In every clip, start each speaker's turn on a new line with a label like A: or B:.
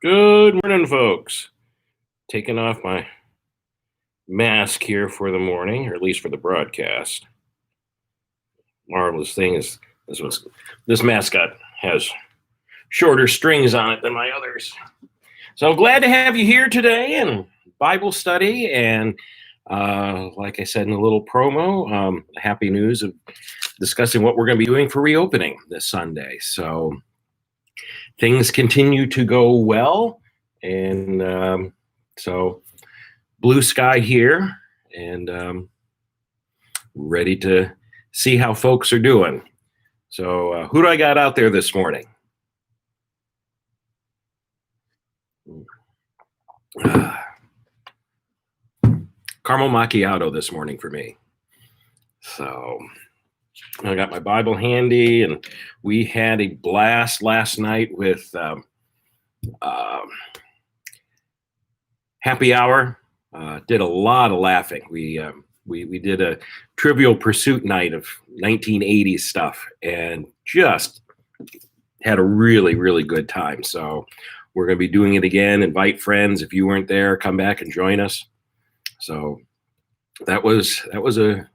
A: Good morning, folks. Taking off my mask here for the morning, or at least for the broadcast. Marvelous thing is this mascot has shorter strings on it than my others. So I'm glad to have you here today in Bible study, and like I said in a little promo, happy news of discussing what we're going to be doing for reopening this Sunday. So things continue to go well, and so blue sky here, and ready to see how folks are doing. So who do I got out there this morning? Caramel macchiato this morning for me. So I got my Bible handy, and we had a blast last night with happy hour. Did a lot of laughing. We did a Trivial Pursuit night of 1980s stuff, and just had a really, really good time. So we're going to be doing it again. Invite friends. If you weren't there, come back and join us. So that was a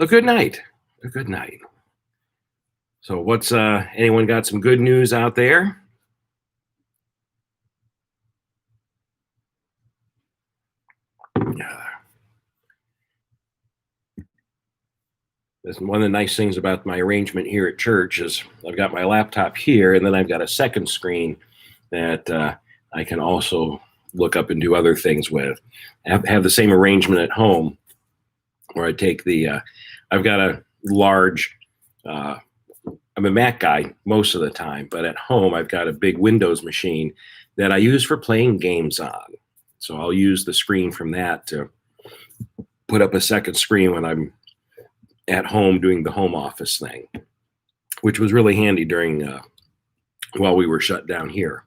A: good night. A good night. So what's anyone got some good news out there? One of the nice things about my arrangement here at church is I've got my laptop here, and then I've got a second screen that I can also look up and do other things with. I have the same arrangement at home, where I take I've got a large, I'm a Mac guy most of the time, but at home I've got a big Windows machine that I use for playing games on. So I'll use the screen from that to put up a second screen when I'm at home doing the home office thing, which was really handy during while we were shut down here.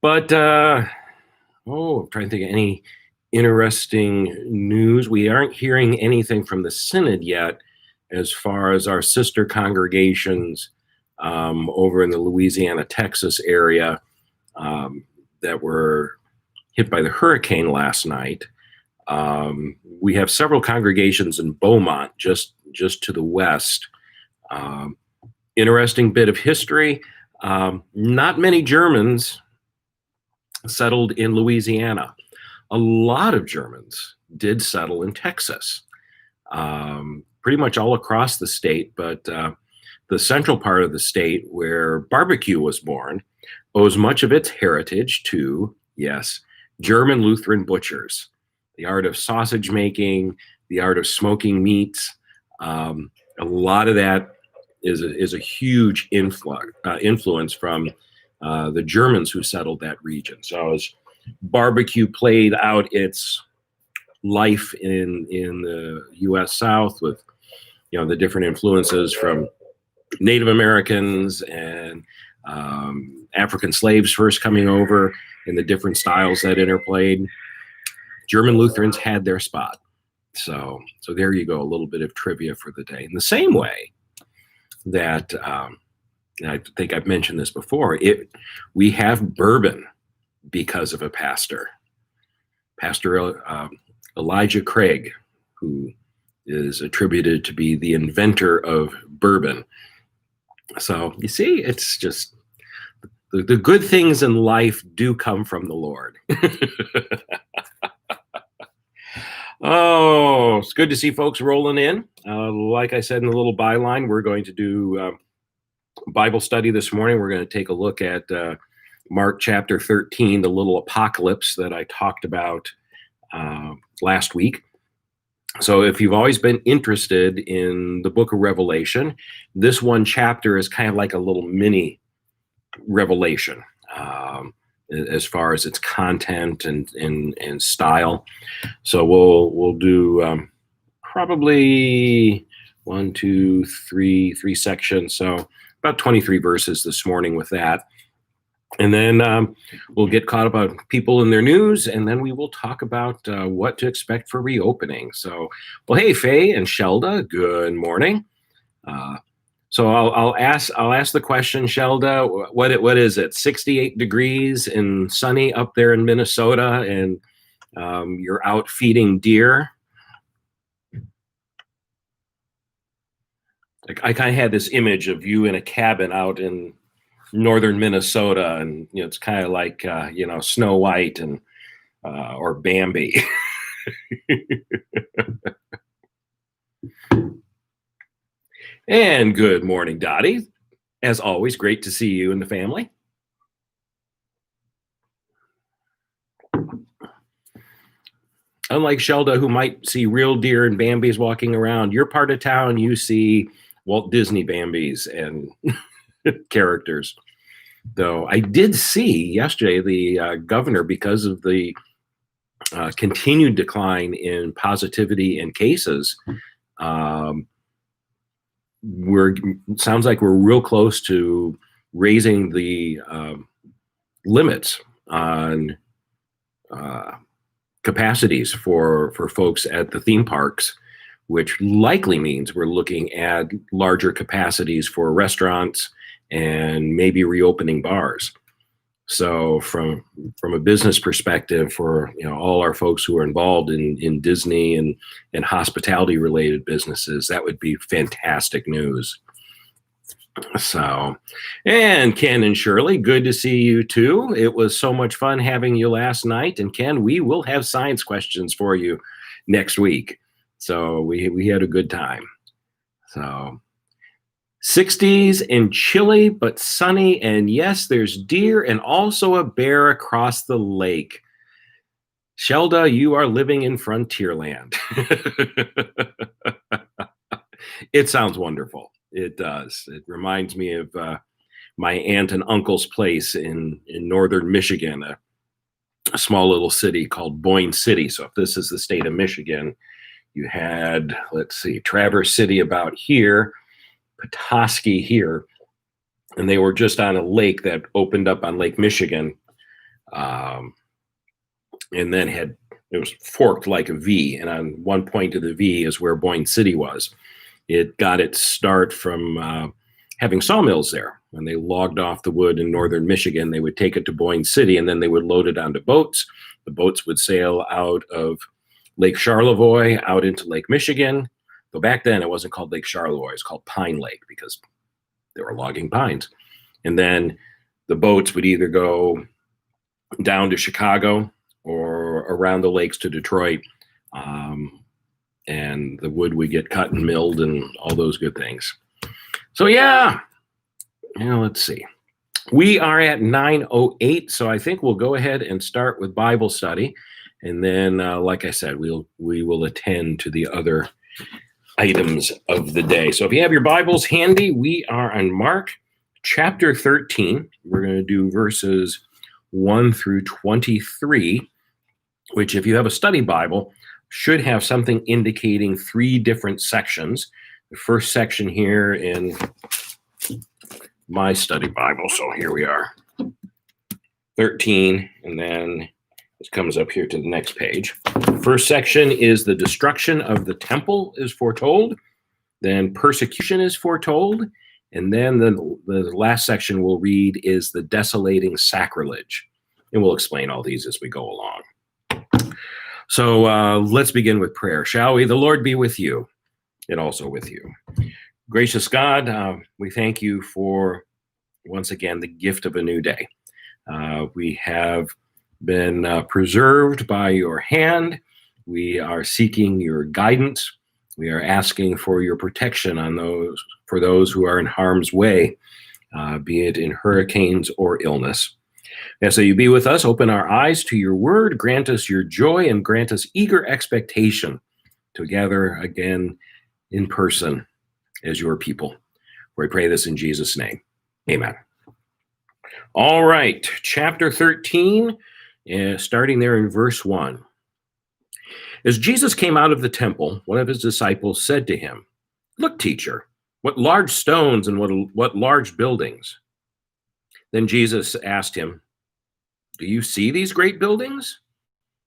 A: But I'm trying to think of any interesting news. We aren't hearing anything from the synod yet as far as our sister congregations over in the Louisiana, Texas area that were hit by the hurricane last night. We have several congregations in Beaumont, just to the west. Interesting bit of history. Not many Germans settled in Louisiana. A lot of Germans did settle in Texas, pretty much all across the state, but the central part of the state where barbecue was born owes much of its heritage to, yes, German Lutheran butchers. The art of sausage making, the art of smoking meats, a lot of that is a huge influence from the Germans who settled that region. So as barbecue played out its life in the U.S. South with, the different influences from Native Americans and African slaves first coming over, and the different styles that interplayed, German Lutherans had their spot. So there you go, a little bit of trivia for the day. In the same way that, and I think I've mentioned this before, we have bourbon because of a pastor, Pastor Elijah Craig, who is attributed to be the inventor of bourbon. So you see, it's just the good things in life do come from the Lord. Oh, it's good to see folks rolling in. Like I said in the little byline, we're going to do Bible study this morning. We're going to take a look at Mark chapter 13, the little apocalypse that I talked about last week. So if you've always been interested in the book of Revelation, this one chapter is kind of like a little mini Revelation as far as its content and style. So we'll do probably three sections. So about 23 verses this morning with that. And then we'll get caught up on people in their news, and then we will talk about what to expect for reopening. So, well, hey, Faye and Shelda, good morning. So I'll ask the question, Shelda. What is it? 68 degrees and sunny up there in Minnesota, and you're out feeding deer. I kind of had this image of you in a cabin out in northern Minnesota, and it's kind of like Snow White and or Bambi. And good morning, Dottie. As always, great to see you and the family. Unlike Shelda, who might see real deer and Bambis walking around, your part of town, you see Walt Disney Bambis and characters. Though I did see yesterday the governor, because of the continued decline in positivity and cases, sounds like we're real close to raising the limits on capacities for folks at the theme parks, which likely means we're looking at larger capacities for restaurants and maybe reopening bars. So from a business perspective, for all our folks who are involved in Disney and hospitality related businesses, that would be fantastic news. So, and Ken and Shirley, good to see you too. It was so much fun having you last night. And Ken, we will have science questions for you next week. So we had a good time. So 60s and chilly, but sunny. And yes, there's deer and also a bear across the lake. Shelda, you are living in Frontierland. It sounds wonderful. It does. It reminds me of my aunt and uncle's place in northern Michigan, a small little city called Boyne City. So if this is the state of Michigan, you had, let's see, Traverse City about here, Petoskey here, and they were just on a lake that opened up on Lake Michigan, and then it was forked like a V, and on one point of the V is where Boyne City was. It got its start from having sawmills there. When they logged off the wood in northern Michigan, they would take it to Boyne City, and then they would load it onto boats. The boats would sail out of Lake Charlevoix out into Lake Michigan. But back then, it wasn't called Lake Charlevoix. It was called Pine Lake because they were logging pines. And then the boats would either go down to Chicago or around the lakes to Detroit. And the wood would get cut and milled and all those good things. So yeah, let's see. We are at 9:08, so I think we'll go ahead and start with Bible study. And then, like I said, we will attend to the other items of the day. So if you have your Bibles handy, we are on Mark chapter 13. We're going to do verses 1 through 23, which if you have a study Bible, should have something indicating 3 different sections. The first section here in my study Bible, so here we are, 13, and then it comes up here to the next page. First section is the destruction of the temple is foretold, then persecution is foretold, and then the last section we'll read is the desolating sacrilege. And we'll explain all these as we go along. So let's begin with prayer, shall we? The Lord be with you and also with you. Gracious God, we thank you for, once again, the gift of a new day. We have been preserved by your hand. We are seeking your guidance. We are asking for your protection for those who are in harm's way, be it in hurricanes or illness. And so you be with us, open our eyes to your word, grant us your joy, and grant us eager expectation to gather again in person as your people. We pray this in Jesus' name. Amen. All right, chapter 13, starting there in verse 1. As Jesus came out of the temple, one of his disciples said to him, "Look, teacher, what large stones and what large buildings." Then Jesus asked him, "Do you see these great buildings?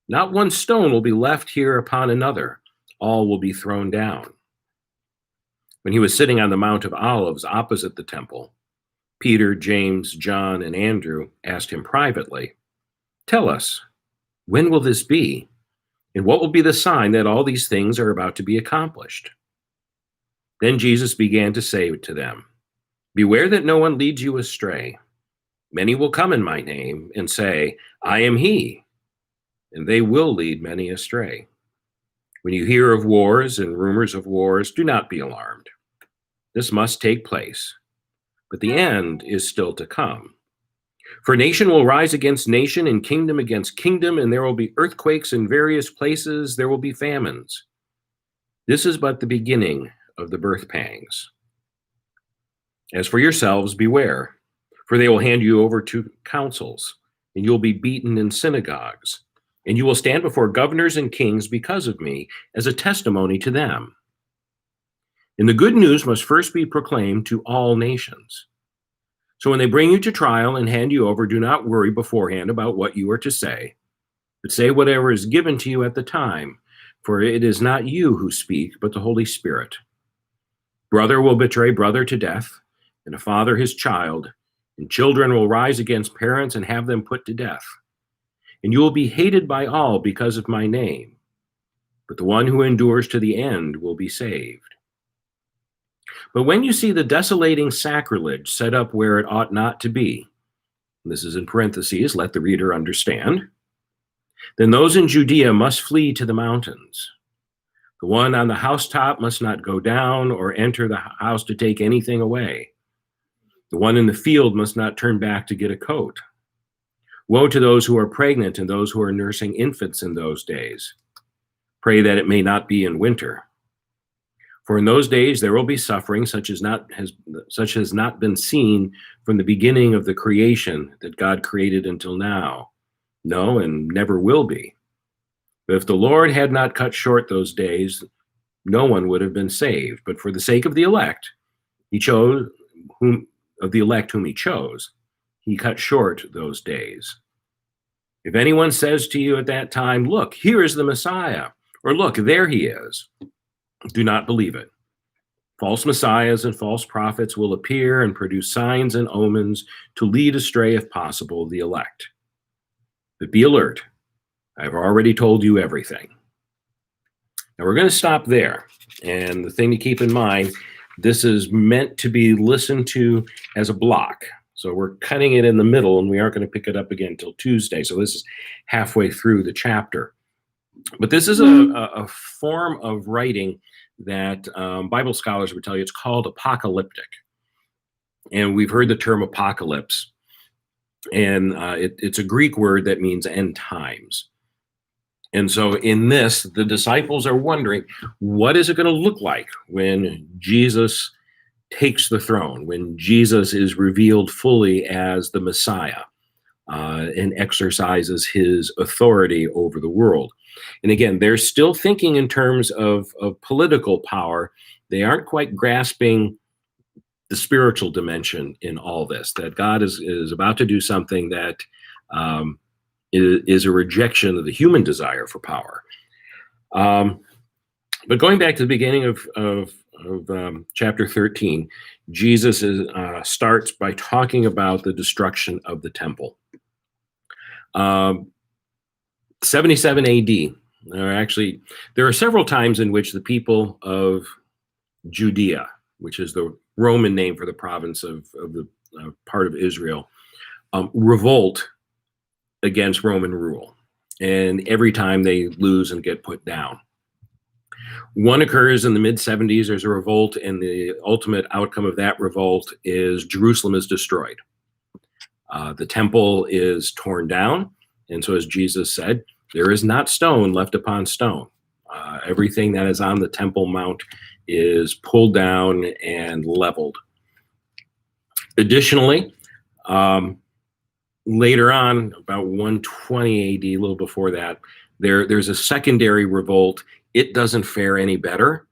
A: Not one stone will be left here upon another. All will be thrown down." When he was sitting on the Mount of Olives opposite the temple, Peter, James, John, and Andrew asked him privately, "Tell us, when will this be? And what will be the sign that all these things are about to be accomplished?" Then Jesus began to say to them, "Beware that no one leads you astray. Many will come in my name and say, 'I am he,' and they will lead many astray. When you hear of wars and rumors of wars, do not be alarmed. This must take place, but the end is still to come. For nation will rise against nation and kingdom against kingdom, and there will be earthquakes in various places. There will be famines. This is but the beginning of the birth pangs. As for yourselves, beware, for they will hand you over to councils, and you will be beaten in synagogues, and you will stand before governors and kings because of me as a testimony to them. And the good news must first be proclaimed to all nations. So when they bring you to trial and hand you over, do not worry beforehand about what you are to say, but say whatever is given to you at the time, for it is not you who speak, but the Holy Spirit. Brother will betray brother to death, and a father his child, and children will rise against parents and have them put to death. And you will be hated by all because of my name, but the one who endures to the end will be saved. But when you see the desolating sacrilege set up where it ought not to be," this is in parentheses, let the reader understand, "then those in Judea must flee to the mountains. The one on the housetop must not go down or enter the house to take anything away. The one in the field must not turn back to get a coat. Woe to those who are pregnant and those who are nursing infants in those days. Pray that it may not be in winter. For in those days there will be suffering such as has not been seen from the beginning of the creation that God created until now. No, and never will be. But if the Lord had not cut short those days, no one would have been saved. But for the sake of the elect, whom he chose, he cut short those days. If anyone says to you at that time, 'Look, here is the Messiah,' or 'Look, there he is,' do not believe it. False messiahs and false prophets will appear and produce signs and omens to lead astray, if possible, the elect. But be alert. I've already told you everything." Now we're going to stop there. And the thing to keep in mind, this is meant to be listened to as a block. So we're cutting it in the middle, and we aren't going to pick it up again until Tuesday. So this is halfway through the chapter. But this is a form of writing that Bible scholars would tell you it's called apocalyptic. And we've heard the term apocalypse. And it's a Greek word that means end times. And so in this, the disciples are wondering, what is it going to look like when Jesus takes the throne, when Jesus is revealed fully as the Messiah and exercises his authority over the world? And again, they're still thinking in terms of political power. They aren't quite grasping the spiritual dimension in all this, that God is about to do something that is a rejection of the human desire for power. But going back to the beginning of chapter 13, Jesus starts by talking about the destruction of the temple. 77 AD, there are several times in which the people of Judea, which is the Roman name for the province of the part of Israel, revolt against Roman rule. And every time they lose and get put down. One occurs in the mid-70s. There's a revolt, and the ultimate outcome of that revolt is Jerusalem is destroyed. The temple is torn down. And so as Jesus said, there is not stone left upon stone. Everything that is on the Temple Mount is pulled down and leveled. Additionally, later on, about 120 AD, a little before that, there's a secondary revolt. It doesn't fare any better.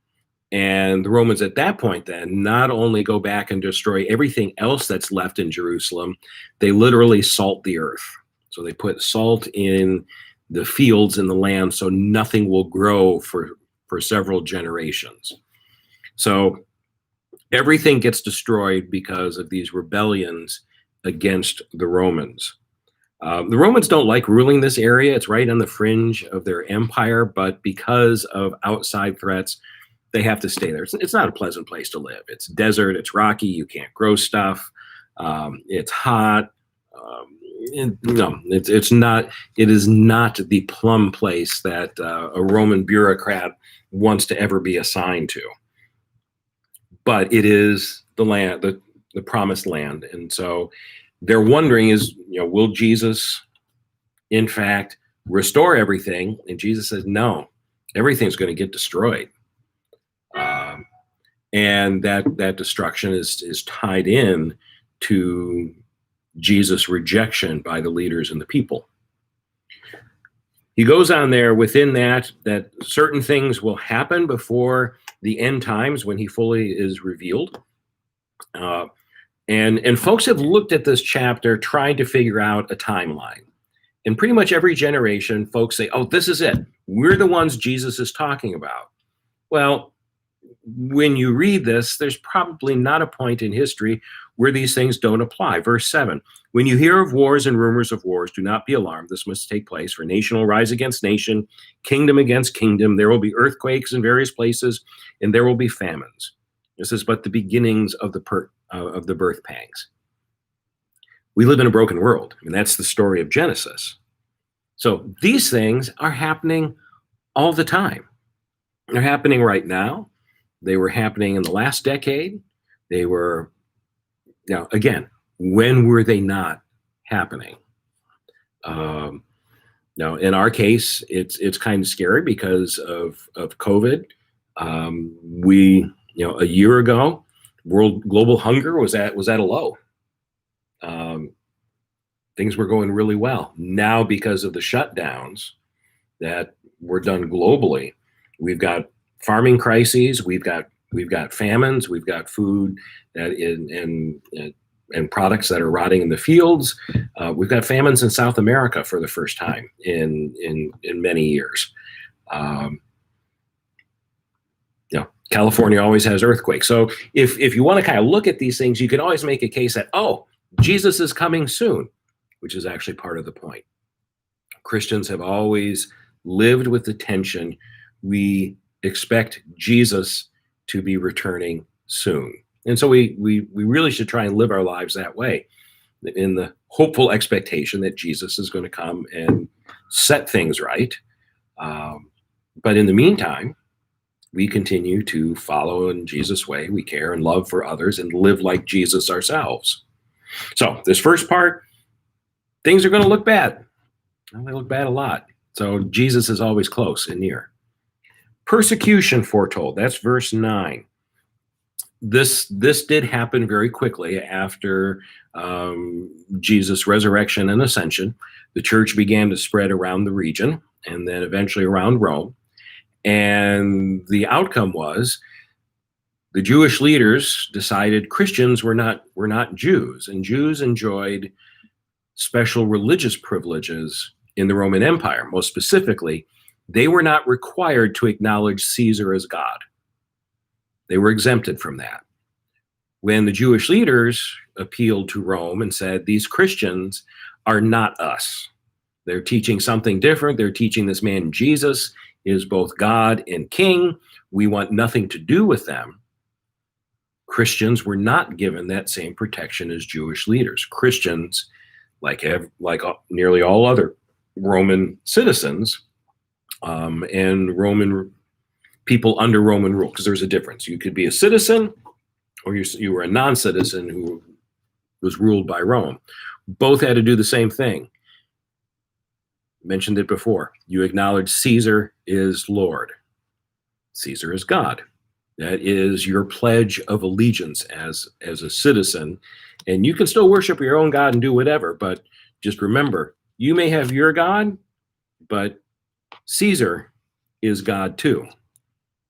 A: And the Romans at that point then not only go back and destroy everything else that's left in Jerusalem, they literally salt the earth. So they put salt in the fields and the land so nothing will grow for several generations. So Everything gets destroyed because of these rebellions against the Romans. The Romans don't like ruling this area. It's right on the fringe of their empire, but because of outside threats, they have to stay there. It's not a pleasant place to live. It's desert, it's rocky, you can't grow stuff, it's hot. No, it's not. It is not the plum place that a Roman bureaucrat wants to ever be assigned to. But it is the land, the promised land, and so they're wondering: will Jesus, in fact, restore everything? And Jesus says, no, everything's going to get destroyed, and that destruction is tied in to Jesus' rejection by the leaders and the people. He goes on there within that certain things will happen before the end times when he fully is revealed. And folks have looked at this chapter trying to figure out a timeline. In pretty much every generation, folks say, oh, this is it. We're the ones Jesus is talking about. Well, when you read this, there's probably not a point in history where these things don't apply. Verse 7, when you hear of wars and rumors of wars, do not be alarmed. This must take place, for nation will rise against nation, kingdom against kingdom. There will be earthquakes in various places, and there will be famines. This is but the beginnings of the birth pangs. We live in a broken world, and that's the story of Genesis. So these things are happening all the time. They're happening right now. They were happening in the last decade. They were, again, when were they not happening? Now, in our case, it's kind of scary because of COVID. A year ago, global hunger was at a low. Things were going really well. Now, because of the shutdowns that were done globally, we've got farming crises, we've got famines, we've got food that and products that are rotting in the fields. We've got famines in South America for the first time in many years. California always has earthquakes. So if you want to kind of look at these things, you can always make a case that, oh, Jesus is coming soon, which is actually part of the point. Christians have always lived with the tension. We expect Jesus to be returning soon. And so we really should try and live our lives that way, in the hopeful expectation that Jesus is going to come and set things right. But in the meantime, we continue to follow in Jesus' way. We care and love for others and live like Jesus ourselves. So this first part, things are going to look bad. They look bad a lot. So Jesus is always close and near. Persecution foretold. That's verse 9. This did happen very quickly after Jesus' resurrection and ascension. The church began to spread around the region and then eventually around Rome. And the outcome was the Jewish leaders decided Christians were not Jews, and Jews enjoyed special religious privileges in the Roman Empire. Most specifically, they were not required to acknowledge Caesar as God. They were exempted from that. When the Jewish leaders appealed to Rome and said, these Christians are not us. They're teaching something different. They're teaching this man Jesus is both God and King. We want nothing to do with them. Christians were not given that same protection as Jewish leaders. Christians, like nearly all other Roman citizens and Roman people under Roman rule, because there's a difference. You could be a citizen or you were a non-citizen who was ruled by Rome. Both had to do the same thing. Mentioned it before. You acknowledge Caesar is Lord. Caesar is God. That is your pledge of allegiance as a citizen. And you can still worship your own God and do whatever, but just remember, you may have your God, but Caesar is God too.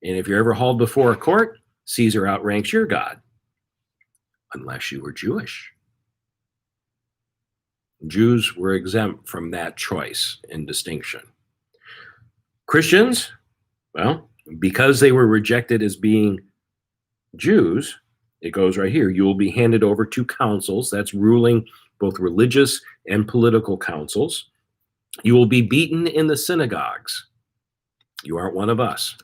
A: And if you're ever hauled before a court, Caesar outranks your God, unless you were Jewish. Jews were exempt from that choice and distinction. Christians, well, because they were rejected as being Jews, It goes right here. You will be handed over to councils. That's ruling, both religious and political councils. You will be beaten in the synagogues. You aren't one of us.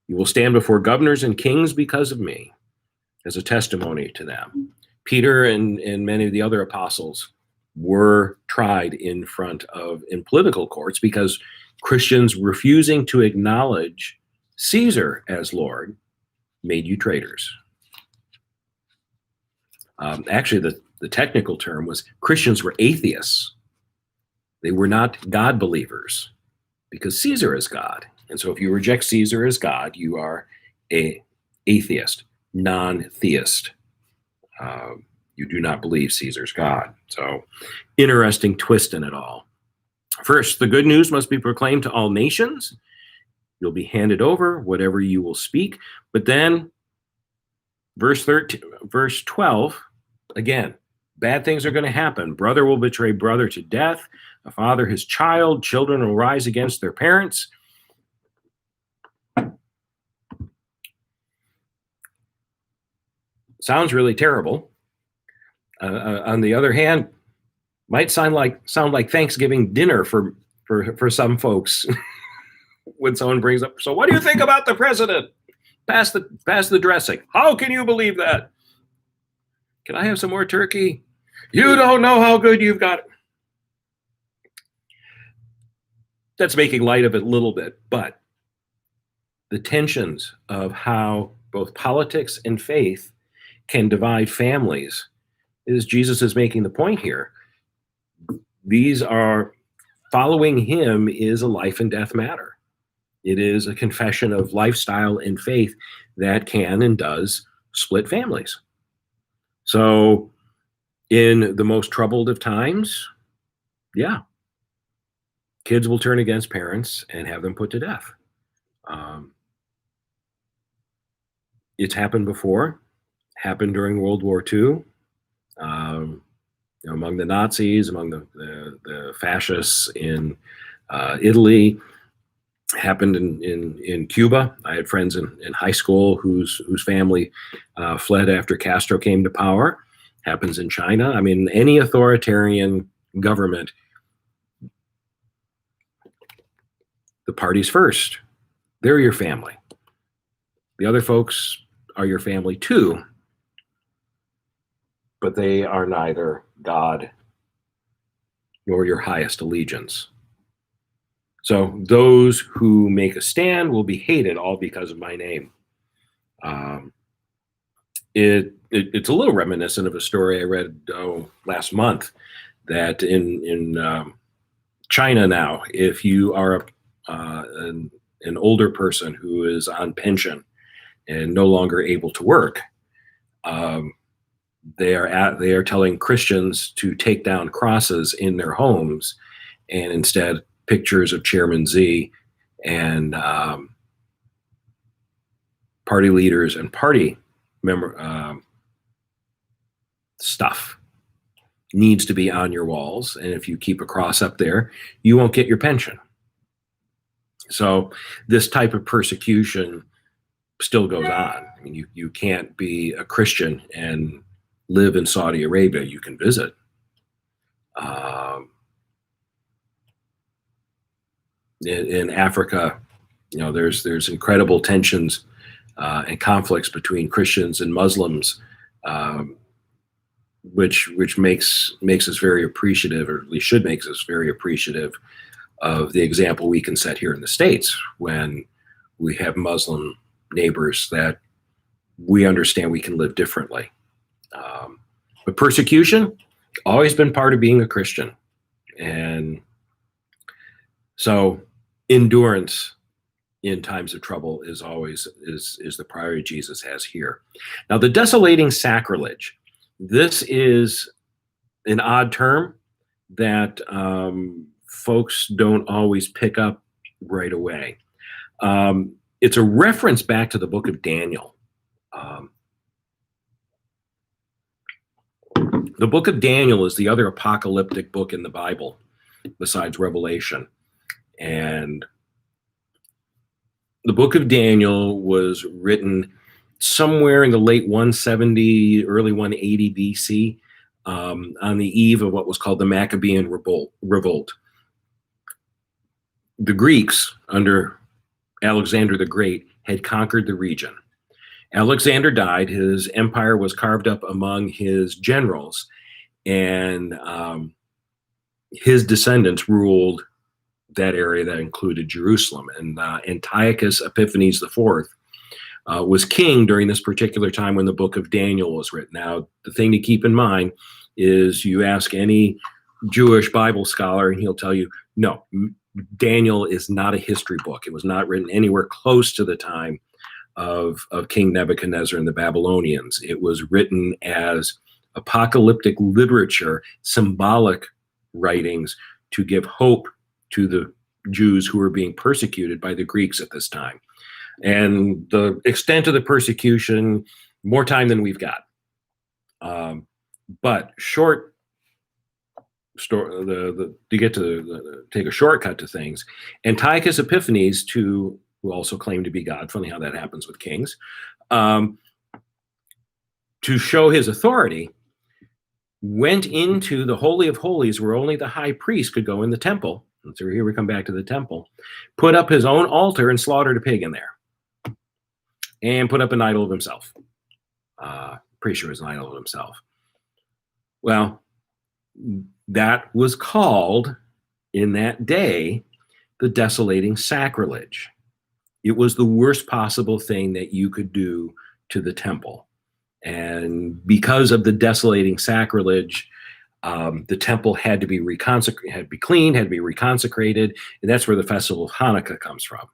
A: You will stand before governors and kings because of me, as a testimony to them. Peter and many of the other apostles were tried in political courts because Christians refusing to acknowledge Caesar as Lord made you traitors. Actually, the technical term was Christians were atheists. They were not God believers because Caesar is God. And so if you reject Caesar as God, you are an atheist, non-theist. You do not believe Caesar's God. So interesting twist in it all. First, the good news must be proclaimed to all nations. You'll be handed over whatever you will speak. But then verse 12, again, bad things are going to happen. Brother will betray brother to death. A father his child. Children will rise against their parents. Sounds really terrible. On the other hand, might sound like Thanksgiving dinner for some folks when someone brings up, so what do you think about the president? Pass the dressing. How can you believe that? Can I have some more turkey? You don't know how good you've got it. That's making light of it a little bit, but the tensions of how both politics and faith can divide families is Jesus is making the point here. These are, following him is a life and death matter. It is a confession of lifestyle and faith that can and does split families. So in the most troubled of times, yeah, kids will turn against parents and have them put to death. It's happened before, happened during World War II. Among the Nazis, among the fascists in Italy, happened in Cuba. I had friends in high school whose family fled after Castro came to power. Happens in China. I mean, any authoritarian government, the parties first. They're your family. The other folks are your family too, but they are neither God nor your highest allegiance. So those who make a stand will be hated all because of my name. It's a little reminiscent of a story I read last month, that in China now, if you are an older person who is on pension and no longer able to work, they are telling Christians to take down crosses in their homes, and instead pictures of Chairman Z and party leaders and party member stuff needs to be on your walls. And if you keep a cross up there, you won't get your pension. So this type of persecution still goes on. I mean, you can't be a Christian and live in Saudi Arabia. You can visit. In Africa, there's incredible tensions and conflicts between Christians and Muslims, which makes us very appreciative, or at least should make us very appreciative of the example we can set here in the States when we have Muslim neighbors that we understand we can live differently. But persecution, always been part of being a Christian. And so endurance in times of trouble is always is the priority Jesus has here. Now, the desolating sacrilege, this is an odd term that folks don't always pick up right away. It's a reference back to the book of Daniel. The book of Daniel is the other apocalyptic book in the Bible besides Revelation. And the book of Daniel was written somewhere in the late 170, early 180 BC, on the eve of what was called the Maccabean Revolt. The Greeks, under Alexander the Great, had conquered the region. Alexander died. His empire was carved up among his generals, and his descendants ruled that area that included Jerusalem. And Antiochus Epiphanes IV was king during this particular time when the book of Daniel was written. Now, the thing to keep in mind is you ask any Jewish Bible scholar, and he'll tell you, no, Daniel is not a history book. It was not written anywhere close to the time of King Nebuchadnezzar and the Babylonians. It was written as apocalyptic literature, symbolic writings to give hope to the Jews who were being persecuted by the Greeks at this time. And the extent of the persecution, more time than we've got. But short story, to get to take a shortcut to things, Antiochus Epiphanes, who also claimed to be God, funny how that happens with kings, to show his authority, went into the Holy of Holies where only the high priest could go in the temple. And so here we come back to the temple, put up his own altar and slaughtered a pig in there, and put up an idol of himself. Pretty sure it was an idol of himself. Well, that was called, in that day, the desolating sacrilege. It was the worst possible thing that you could do to the temple. And because of the desolating sacrilege, the temple had to be reconsecrated, had to be cleaned, had to be reconsecrated. And that's where the festival of Hanukkah comes from,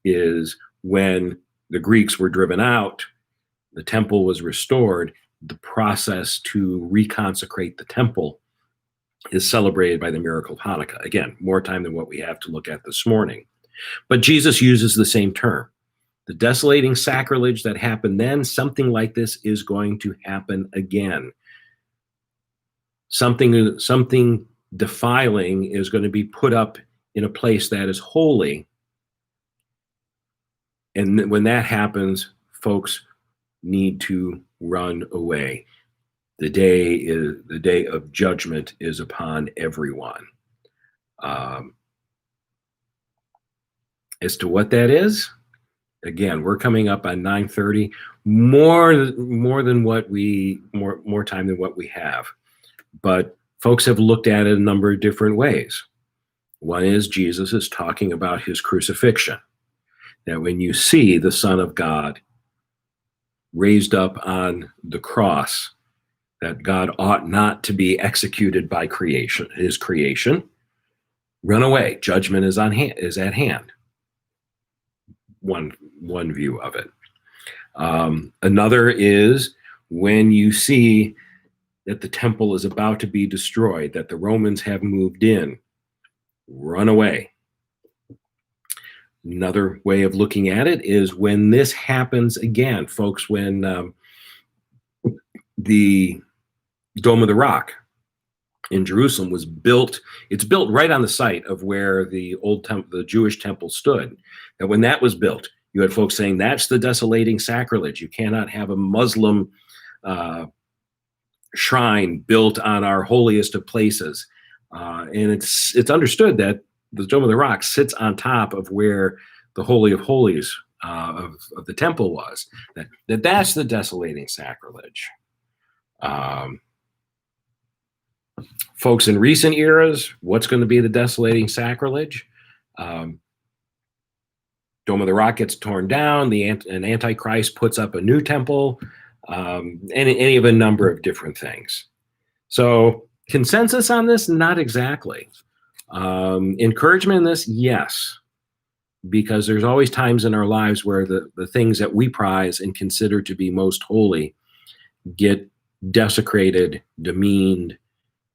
A: is when the Greeks were driven out, the temple was restored. The process to reconsecrate the temple is celebrated by the miracle of Hanukkah. Again, more time than what we have to look at this morning. But Jesus uses the same term. The desolating sacrilege that happened then, something like this is going to happen again. Something defiling is going to be put up in a place that is holy. And when that happens, folks need to run away. The day of judgment is upon everyone. As to what that is, again, we're coming up on 9:30. More time than what we have. But folks have looked at it a number of different ways. One is Jesus is talking about his crucifixion. That when you see the Son of God raised up on the cross, that God ought not to be executed by his creation. Run away. Judgment is at hand. One view of it. Another is when you see that the temple is about to be destroyed, that the Romans have moved in, run away. Another way of looking at it is when this happens again, folks, when the Dome of the Rock in Jerusalem was built. It's built right on the site of where the old temple, the Jewish temple stood. And when that was built, you had folks saying that's the desolating sacrilege. You cannot have a Muslim shrine built on our holiest of places. And it's understood that the Dome of the Rock sits on top of where the Holy of Holies of the temple was. That's the desolating sacrilege. Folks, in recent eras, what's going to be the desolating sacrilege? Dome of the Rock gets torn down. An Antichrist puts up a new temple, and any of a number of different things. So consensus on this? Not exactly. Encouragement in this? Yes. Because there's always times in our lives where the things that we prize and consider to be most holy get desecrated, demeaned,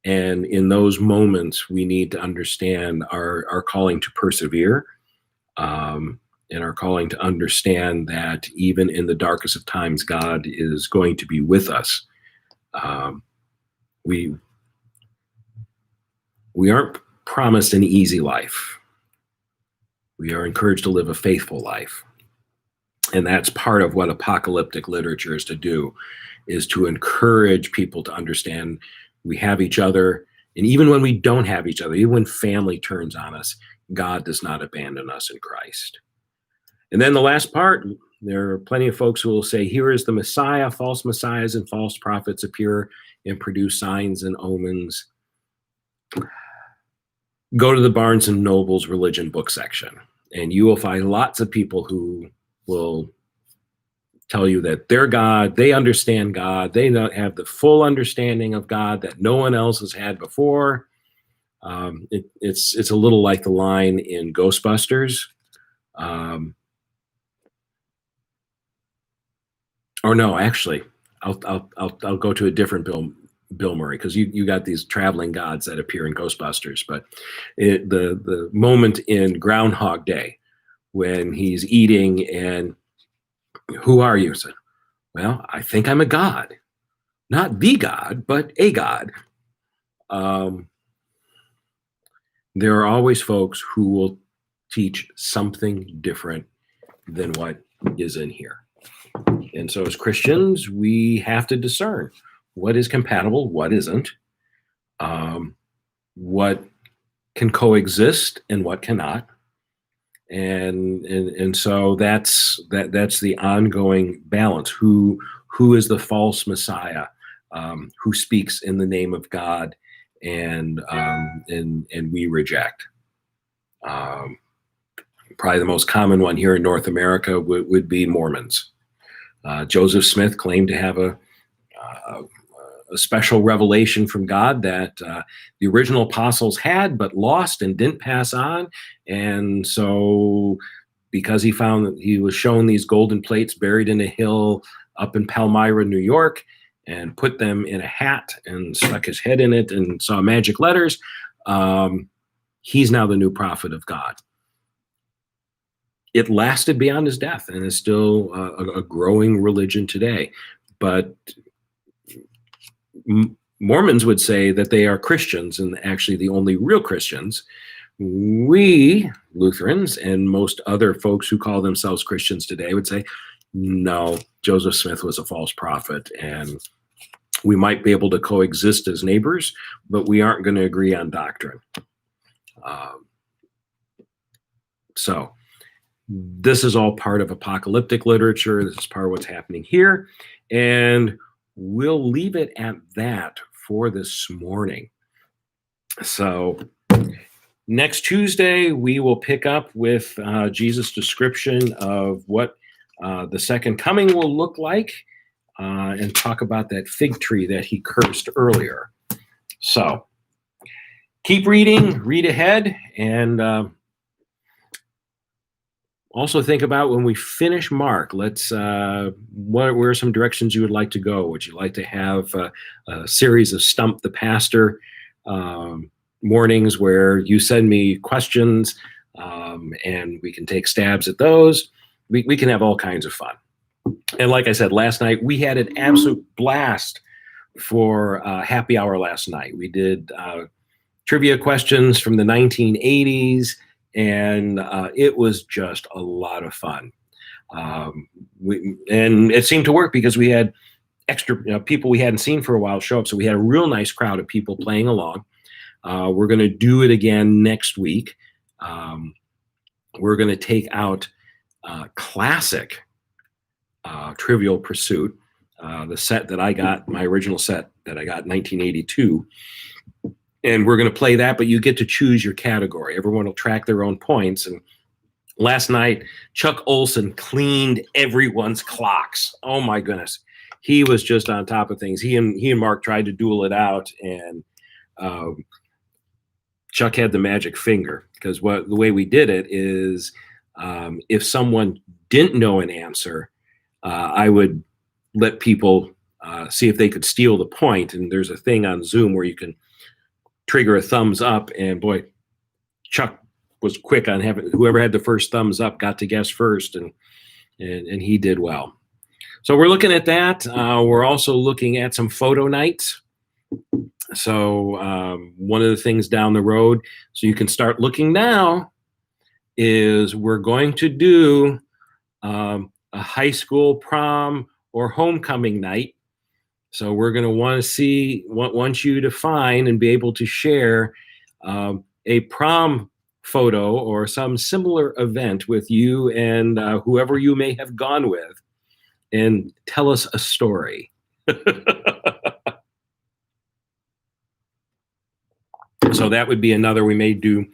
A: and in those moments, we need to understand our calling to persevere, and our calling to understand that even in the darkest of times, God is going to be with us. We aren't promised an easy life. We are encouraged to live a faithful life. And that's part of what apocalyptic literature is to do, is to encourage people to understand we have each other. And even when we don't have each other, even when family turns on us, God does not abandon us in Christ. And then the last part, there are plenty of folks who will say, here is the Messiah. False messiahs and false prophets appear and produce signs and omens. Go to the Barnes and Noble's religion book section, and you will find lots of people who will tell you that they're God, they understand God, they don't have the full understanding of God that no one else has had before. It's a little like the line in Ghostbusters. Or no, actually, I'll go to a different Bill Murray, because you got these traveling gods that appear in Ghostbusters, but the moment in Groundhog Day when he's eating and who are you? So, well, I think I'm a god, not the god, but a god. There are always folks who will teach something different than what is in here. And so as Christians, we have to discern what is compatible, what isn't, what can coexist and what cannot. And so that's the ongoing balance. Who is the false Messiah, who speaks in the name of God, and we reject. Probably the most common one here in North America would be Mormons. Joseph Smith claimed to have a special revelation from God that the original apostles had, but lost and didn't pass on. And so because he found that he was shown these golden plates buried in a hill up in Palmyra, New York, and put them in a hat and stuck his head in it and saw magic letters, he's now the new prophet of God. It lasted beyond his death and is still a growing religion today. But Mormons would say that they are Christians, and actually the only real Christians. We, Lutherans, and most other folks who call themselves Christians today would say, no, Joseph Smith was a false prophet, and we might be able to coexist as neighbors, but we aren't going to agree on doctrine. So this is all part of apocalyptic literature. This is part of what's happening here. And we'll leave it at that for this morning. So next Tuesday, we will pick up with Jesus' description of what the second coming will look like, and talk about that fig tree that he cursed earlier. So keep reading, read ahead, and also think about when we finish Mark, let's where are some directions you would like to go? Would you like to have a series of Stump the Pastor mornings where you send me questions, and we can take stabs at those? We can have all kinds of fun. And like I said, last night, we had an absolute blast for happy hour last night. We did trivia questions from the 1980s, and it was just a lot of fun. And it seemed to work because we had extra people we hadn't seen for a while show up. So we had a real nice crowd of people playing along. We're going to do it again next week. We're going to take out classic Trivial Pursuit, the set that I got, my original set that I got in 1982. And we're going to play that, but you get to choose your category. Everyone will track their own points. And last night, Chuck Olson cleaned everyone's clocks. Oh my goodness. He was just on top of things. He and Mark tried to duel it out, and Chuck had the magic finger, because the way we did it is if someone didn't know an answer, I would let people see if they could steal the point. And there's a thing on Zoom where you can trigger a thumbs up, and boy, Chuck was quick on having whoever had the first thumbs up got to guess first, and he did well. So we're looking at that. We're also looking at some photo nights. So one of the things down the road, so you can start looking now, is we're going to do a a high school prom or homecoming night. So we're going to want you to find and be able to share a prom photo or some similar event with you and whoever you may have gone with, and tell us a story. So that would be another. We may do,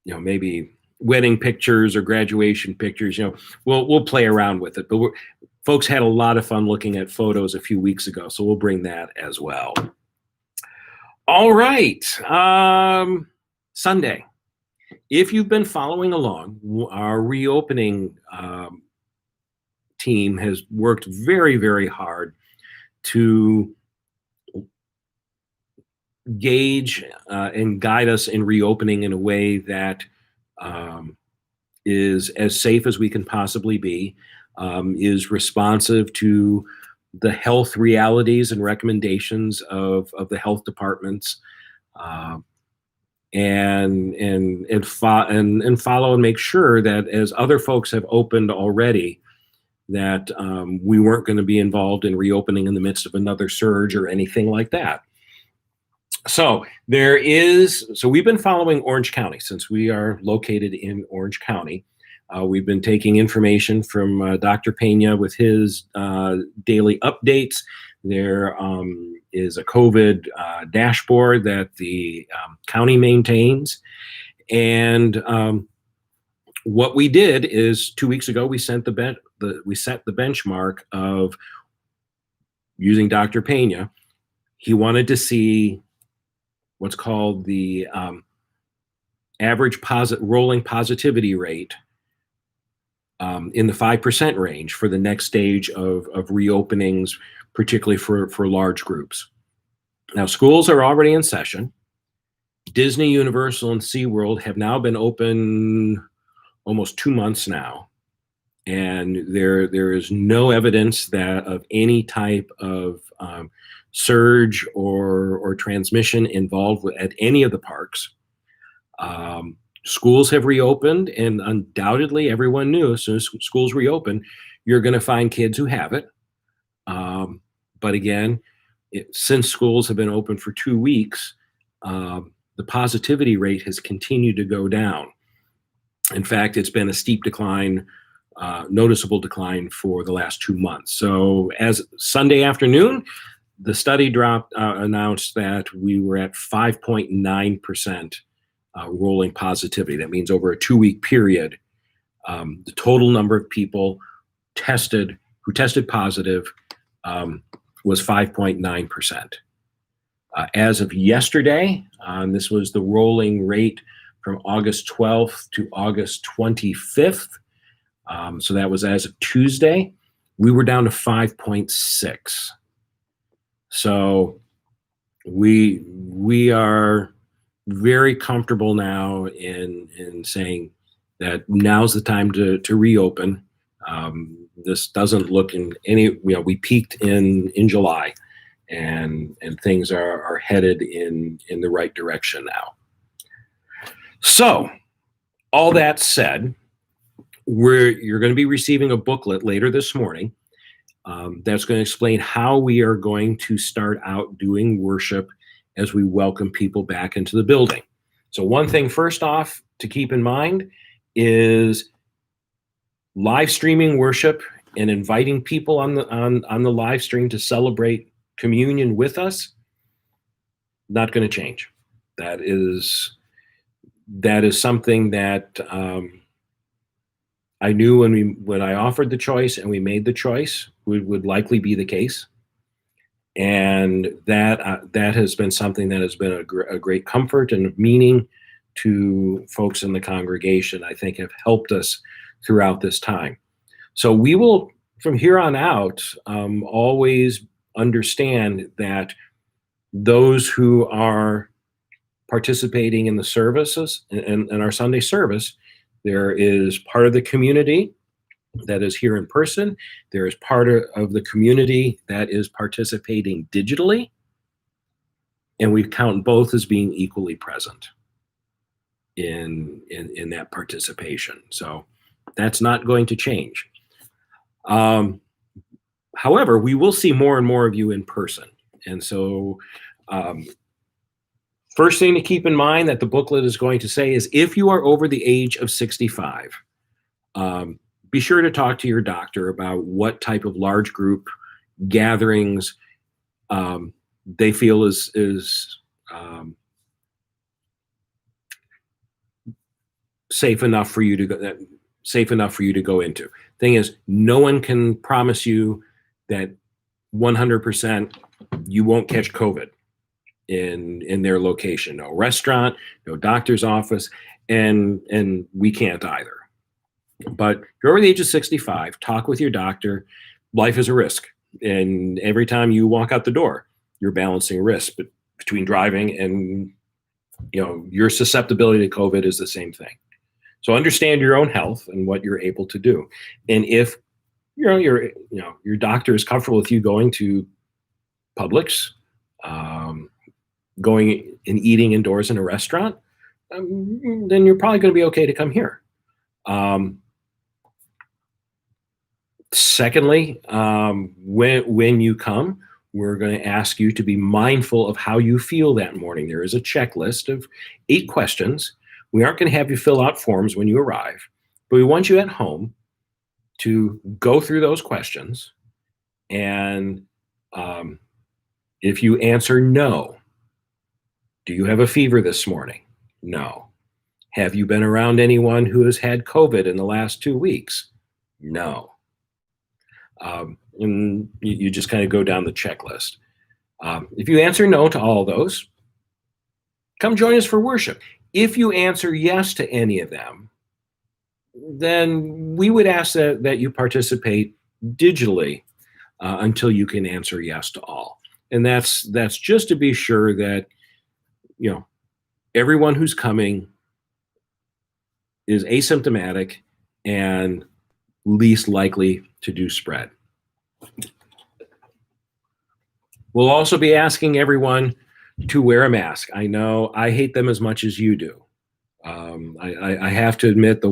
A: maybe wedding pictures or graduation pictures. We'll play around with it. But folks had a lot of fun looking at photos a few weeks ago, so we'll bring that as well. All right, Sunday. If you've been following along, our reopening team has worked very, very hard to gauge and guide us in reopening in a way that is as safe as we can possibly be, is responsive to the health realities and recommendations of the health departments, and follow and make sure that as other folks have opened already, that we weren't going to be involved in reopening in the midst of another surge or anything like that. So we've been following Orange County since we are located in Orange County. We've been taking information from Dr. Pena with his daily updates. There is a COVID dashboard that the county maintains. And what we did is 2 weeks ago, we set the benchmark of using Dr. Pena. He wanted to see what's called the average rolling positivity rate in the 5% range for the next stage of reopenings, particularly for large groups. Now, schools are already in session. Disney, Universal, and SeaWorld have now been open almost 2 months now. And there is no evidence of any type of surge or transmission involved at any of the parks. Schools have reopened, and undoubtedly everyone knew as soon as schools reopen, you're going to find kids who have it. But again, since schools have been open for 2 weeks, the positivity rate has continued to go down. In fact, it's been a steep decline, noticeable decline for the last 2 months. So as Sunday afternoon, the study announced that we were at 5.9% rolling positivity. That means over a 2-week period, the total number of people who tested positive was 5.9%. As of yesterday, this was the rolling rate from August 12th to August 25th. So that was as of Tuesday. We were down to 5.6. So we are very comfortable now in saying that now's the time to reopen. This doesn't look in any, we peaked in July, and things are headed in the right direction now. So all that said, you're going to be receiving a booklet later this morning that's going to explain how we are going to start out doing worship as we welcome people back into the building. So one thing first off to keep in mind is live streaming worship and inviting people on the live stream to celebrate communion with us, not going to change. That is something that I knew when I offered the choice and we made the choice would likely be the case. And that has been something that has been a great comfort and meaning to folks in the congregation. I think have helped us throughout this time. So we will, from here on out, always understand that those who are participating in the services and our Sunday service, there is part of the community that is here in person. There is part of the community that is participating digitally, and we count both as being equally present in that participation. So that's not going to change. Um, However, we will see more and more of you in person. And so, um, first thing to keep in mind that the booklet is going to say is if you are over the age of 65, um, be sure to talk to your doctor about what type of large group gatherings they feel is safe enough for you to go into. Thing is, no one can promise you that 100% you won't catch COVID in their location. No restaurant, no doctor's office, and we can't either. But if you're over the age of 65, talk with your doctor. Life is a risk, and every time you walk out the door, you're balancing risk between driving and your susceptibility to COVID is the same thing. So understand your own health and what you're able to do. And if your doctor is comfortable with you going to Publix, going and eating indoors in a restaurant, then you're probably going to be okay to come here. Secondly, when you come, we're going to ask you to be mindful of how you feel that morning. There is a checklist of 8 questions. We aren't going to have you fill out forms when you arrive, but we want you at home to go through those questions. And if you answer no, do you have a fever this morning? No. Have you been around anyone who has had COVID in the last 2 weeks? No. And you just kind of go down the checklist. If you answer no to all those, come join us for worship. If you answer yes to any of them, then we would ask that you participate digitally until you can answer yes to all. And that's just to be sure that everyone who's coming is asymptomatic and least likely to do spread. We'll also be asking everyone to wear a mask. I know I hate them as much as you do. I have to admit,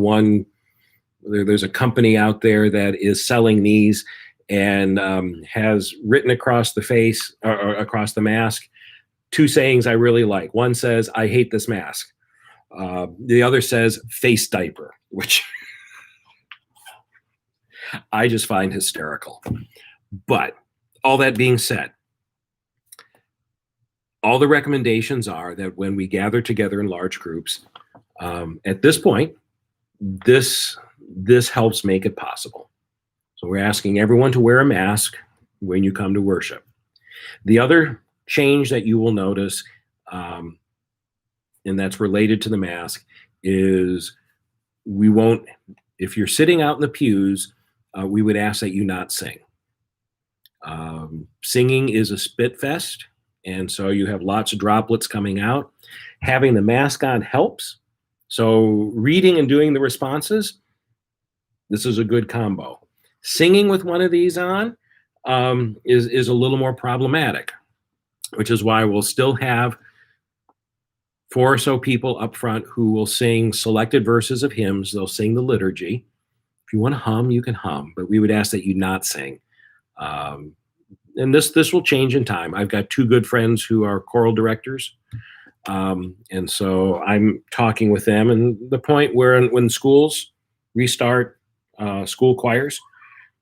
A: there's a company out there that is selling these and has written across the face or across the mask 2 sayings I really like. One says, "I hate this mask." The other says, "face diaper," which I just find hysterical. But all that being said, all the recommendations are that when we gather together in large groups, at this point, this helps make it possible. So we're asking everyone to wear a mask when you come to worship. The other change that you will notice, and that's related to the mask, is we won't, if you're sitting out in the pews, we would ask that you not sing. Singing is a spit fest, and so you have lots of droplets coming out. Having the mask on helps. So reading and doing the responses, this is a good combo. Singing with one of these on is a little more problematic, which is why we'll still have 4 or so people up front who will sing selected verses of hymns. They'll sing the liturgy. If you want to hum, you can hum, but we would ask that you not sing. And this will change in time. I've got 2 good friends who are choral directors. And so I'm talking with them, and the point where when schools restart school choirs,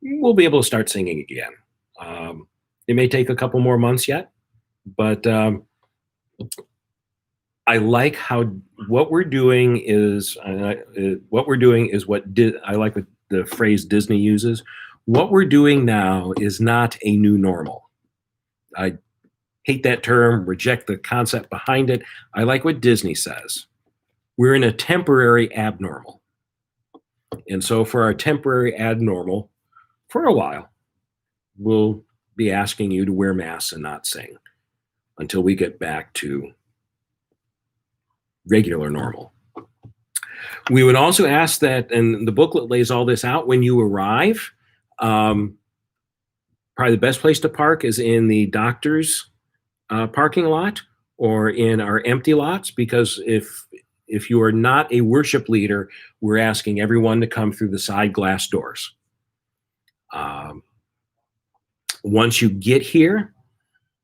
A: we'll be able to start singing again. It may take a couple more months yet, but I like how what we're doing is what I like what the phrase Disney uses. What we're doing now is not a new normal. I hate that term, reject the concept behind it. I like what Disney says. We're in a temporary abnormal. And so for our temporary abnormal, for a while, we'll be asking you to wear masks and not sing until we get back to regular normal. We would also ask that, and the booklet lays all this out, when you arrive, probably the best place to park is in the doctor's parking lot or in our empty lots, because if you are not a worship leader, we're asking everyone to come through the side glass doors. Um, once you get here,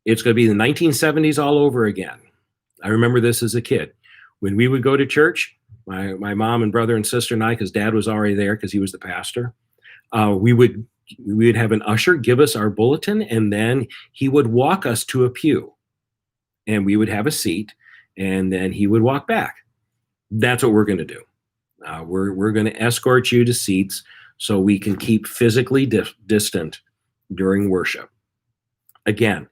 A: it's going to be the 1970s all over again. I remember this as a kid. When we would go to church, my mom and brother and sister and I, because dad was already there because he was the pastor, we would have an usher give us our bulletin, and then he would walk us to a pew, and we would have a seat, and then he would walk back. That's what we're going to do. We're going to escort you to seats so we can keep physically distant during worship. Again,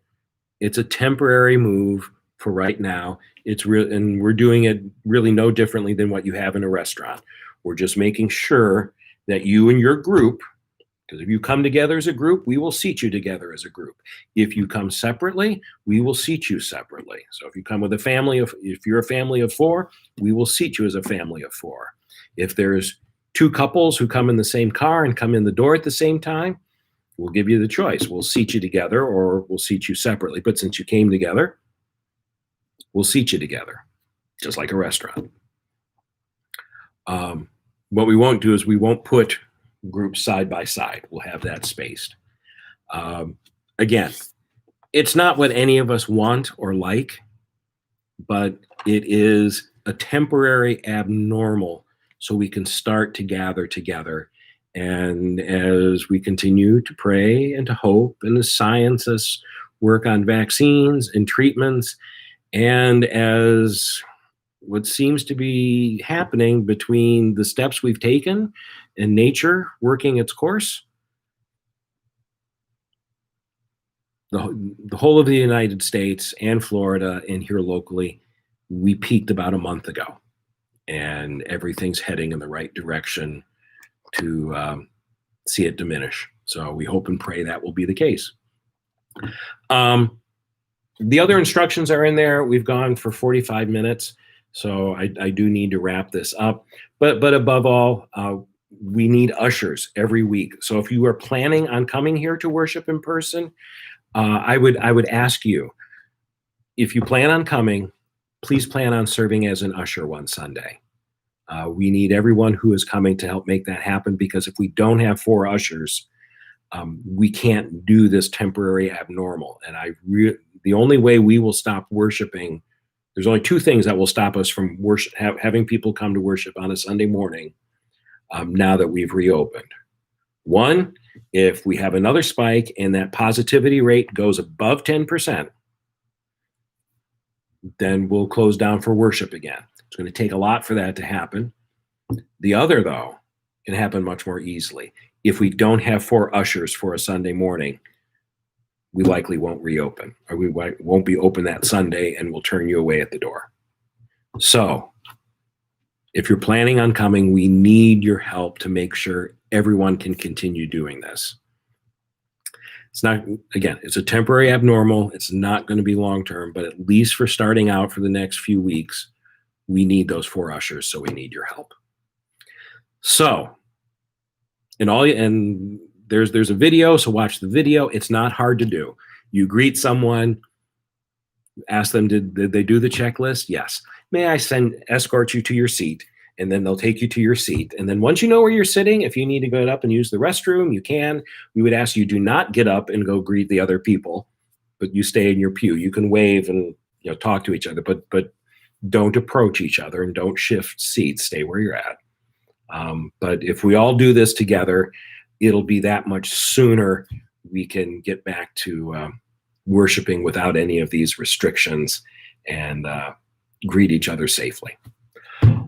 A: it's a temporary move for right now. It's real, and we're doing it really no differently than what you have in a restaurant. We're just making sure that you and your group, because if you come together as a group, we will seat you together as a group. If you come separately, we will seat you separately. So if you come with if you're a family of 4, we will seat you as a family of 4. If there's 2 couples who come in the same car and come in the door at the same time, we'll give you the choice. We'll seat you together or we'll seat you separately. But since you came together, we'll seat you together, just like a restaurant. What we won't do is we won't put groups side by side. We'll have that spaced. Again, it's not what any of us want or like, but it is a temporary abnormal so we can start to gather together. And as we continue to pray and to hope, and as scientists work on vaccines and treatments, and as what seems to be happening between the steps we've taken and nature working its course, the whole of the United States and Florida and here locally, we peaked about a month ago, and everything's heading in the right direction to see it diminish. So we hope and pray that will be the case. The other instructions are in there. We've gone for 45 minutes, so I do need to wrap this up. But above all, we need ushers every week. So if you are planning on coming here to worship in person, I would ask you, if you plan on coming, please plan on serving as an usher one Sunday. We need everyone who is coming to help make that happen, because if we don't have 4 ushers, we can't do this temporary abnormal. And the only way we will stop worshiping, there's only 2 things that will stop us from having people come to worship on a Sunday morning now that we've reopened. One, if we have another spike and that positivity rate goes above 10%, then we'll close down for worship again. It's going to take a lot for that to happen. The other, though, can happen much more easily. If we don't have 4 ushers for a Sunday morning, we likely won't reopen, or we won't be open that Sunday, and we'll turn you away at the door. So if you're planning on coming, we need your help to make sure everyone can continue doing this. It's not, again, it's a temporary abnormal. It's not going to be long-term, but at least for starting out for the next few weeks, we need those 4 ushers, so we need your help. So, and there's a video, so watch the video. It's not hard to do. You greet someone, ask them, did they do the checklist? Yes. May I escort you to your seat? And then they'll take you to your seat. And then once you know where you're sitting, if you need to get up and use the restroom, you can. We would ask you, do not get up and go greet the other people, but you stay in your pew. You can wave and talk to each other, but don't approach each other and don't shift seats. Stay where you're at. But if we all do this together, it'll be that much sooner we can get back to worshiping without any of these restrictions and greet each other safely.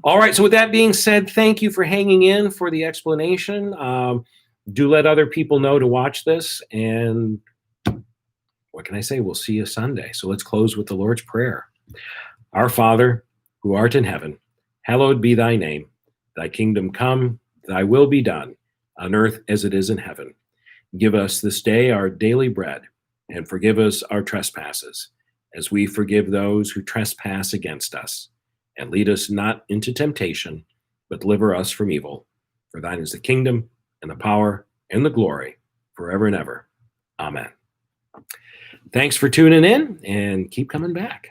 A: All right, so with that being said, thank you for hanging in for the explanation. Do let other people know to watch this, and what can I say? We'll see you Sunday. So let's close with the Lord's Prayer. Our Father, who art in heaven, hallowed be thy name. Thy kingdom come, thy will be done, on earth as it is in heaven. Give us this day our daily bread, and forgive us our trespasses, as we forgive those who trespass against us. And lead us not into temptation, but deliver us from evil. For thine is the kingdom, and the power, and the glory, forever and ever. Amen. Thanks for tuning in, and keep coming back.